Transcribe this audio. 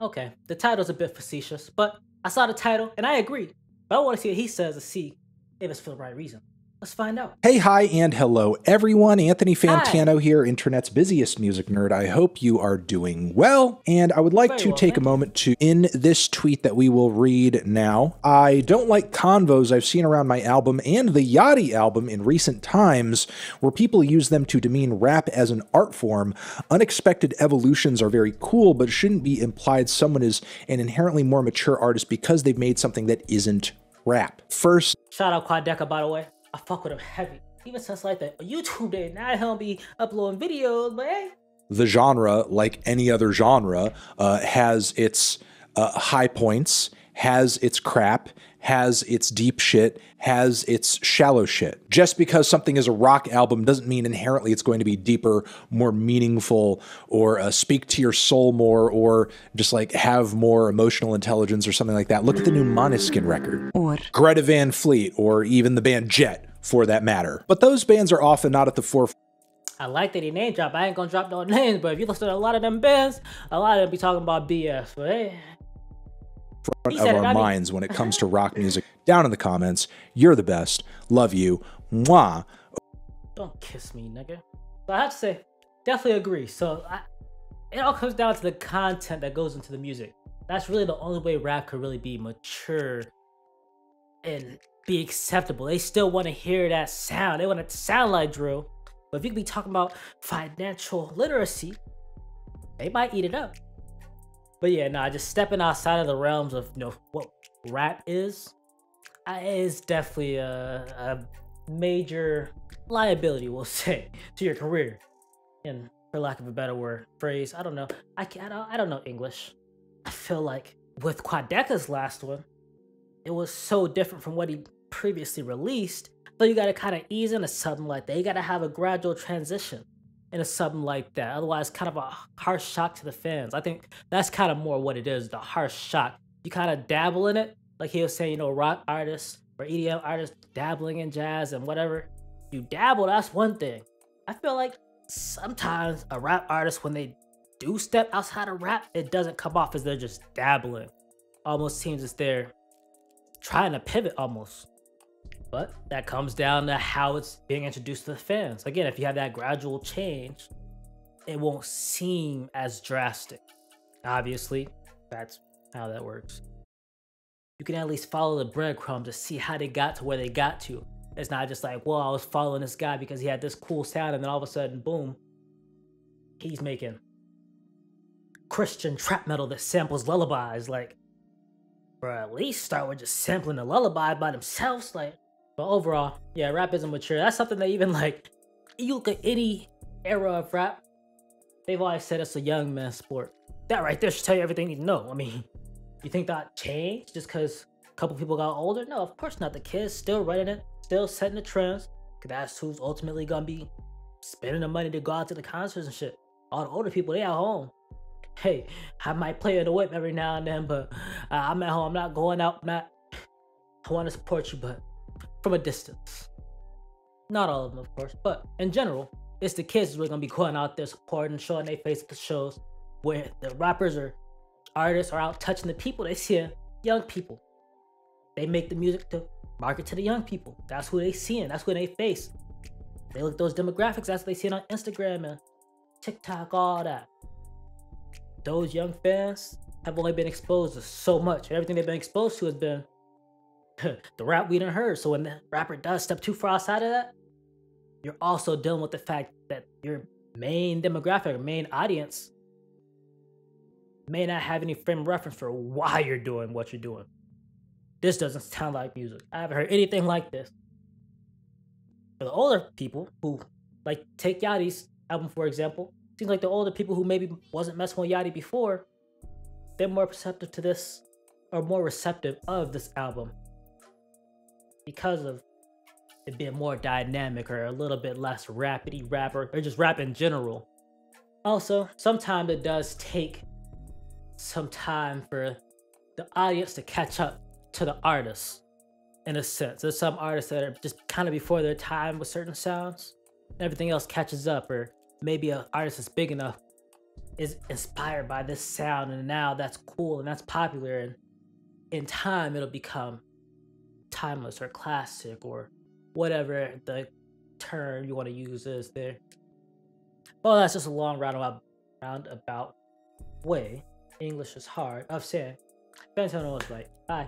Okay, the title's a bit facetious, but I saw the title and I agree. But I want to see what he says to see if it's for the right reason. Let's find out. Hey, hi, and hello, everyone. Anthony Hi. Fantano here, internet's busiest music nerd. I hope you are doing well, and I would like Very to well, take a thank you. moment to, in this tweet that we will read now, I don't like convos I've seen around my album and the Yachty album in recent times, where people use them to demean rap as an art form. Unexpected evolutions are very cool, but shouldn't be implied someone is an inherently more mature artist because they've made something that isn't rap. First, Shout out Quadeca, by the way. I fuck with him heavy. Even since like the YouTube day, now he don't be uploading videos, but hey. the genre, like any other genre, has its high points, has its crap, has its deep shit, has its shallow shit. Just because something is a rock album doesn't mean inherently it's going to be deeper, more meaningful, or speak to your soul more, or just like have more emotional intelligence or something like that. Look at the new Måneskin record, or Greta Van Fleet, or even the band Jet, for that matter. But those bands are often not at the forefront I like that he name drop. I ain't gonna drop no names, but if you listen to a lot of them bands, a lot of them be talking about BS. But hey, of our minds when it comes to rock music. Down in the comments, you're the best. Love you. Mwah. Don't kiss me, nigga. So I have to say, definitely agree. So it all comes down to the content that goes into the music. That's really the only way rap could really be mature and be acceptable. They still want to hear that sound. They want it to sound like drill. But if you could be talking about financial literacy, they might eat it up. But yeah, nah, just stepping outside of the realms of what rap is definitely a major liability, we'll say, to your career. And for lack of a better phrase, I don't know. I don't know English. I feel like with Quadeca's last one, it was so different from what he previously released. So you gotta kind of ease into something like that. You gotta have a gradual transition into something like that. Otherwise, kind of a harsh shock to the fans. I think that's kind of more what it is, the harsh shock. You kind of dabble in it, like he was saying, rock artists or EDM artists dabbling in jazz and whatever. You dabble, that's one thing. I feel like sometimes a rap artist, when they do step outside of rap, it doesn't come off as they're just dabbling. Almost seems as they're trying to pivot almost. But that comes down to how it's being introduced to the fans. Again, if you have that gradual change, it won't seem as drastic. Obviously, that's how that works. You can at least follow the breadcrumbs to see how they got to where they got to. It's not just like, well, I was following this guy because he had this cool sound, and then all of a sudden, boom, he's making Christian trap metal that samples lullabies. Like, bro, at least start with just sampling the lullaby by themselves. Like, but overall, yeah, rap isn't mature. That's something that even like, you look at any era of rap, they've always said it's a young man's sport. That right there should tell you everything you need to know. I mean, you think that changed just because a couple people got older? No, of course not. The kids still running it, still setting the trends. Cause that's who's ultimately gonna be spending the money to go out to the concerts and shit. All the older people, they at home. Hey, I might play in the whip every now and then, but I'm at home. I'm not going out. I want to support you, but from a distance. Not all of them, of course, but in general, it's the kids who are going to be going out there supporting, showing their face at the shows, where the rappers or artists are out touching the people. They see young people. They make the music to market to the young people. That's who they seeing. That's who they face. They look at those demographics. That's what they see on Instagram and TikTok, all that. Those young fans have only been exposed to so much. Everything they've been exposed to has been the rap we done heard. So when the rapper does step too far outside of that, you're also dealing with the fact that your main demographic, or main audience, may not have any frame of reference for why you're doing what you're doing. This doesn't sound like music. I haven't heard anything like this. For the older people who, like, take Yachty's album for example, seems like the older people who maybe wasn't messing with Yachty before, they're more perceptive to this, or more receptive of this album, because of it being more dynamic or a little bit less rapidy rap, or just rap in general. Also, sometimes it does take some time for the audience to catch up to the artists, in a sense. There's some artists that are just kind of before their time with certain sounds, and everything else catches up, or maybe an artist is big enough is inspired by this sound, and now that's cool and that's popular, and in time it'll become timeless or classic or whatever the term you want to use is there. Well, that's just a long roundabout way, English is hard, of saying Fantano was right. Bye.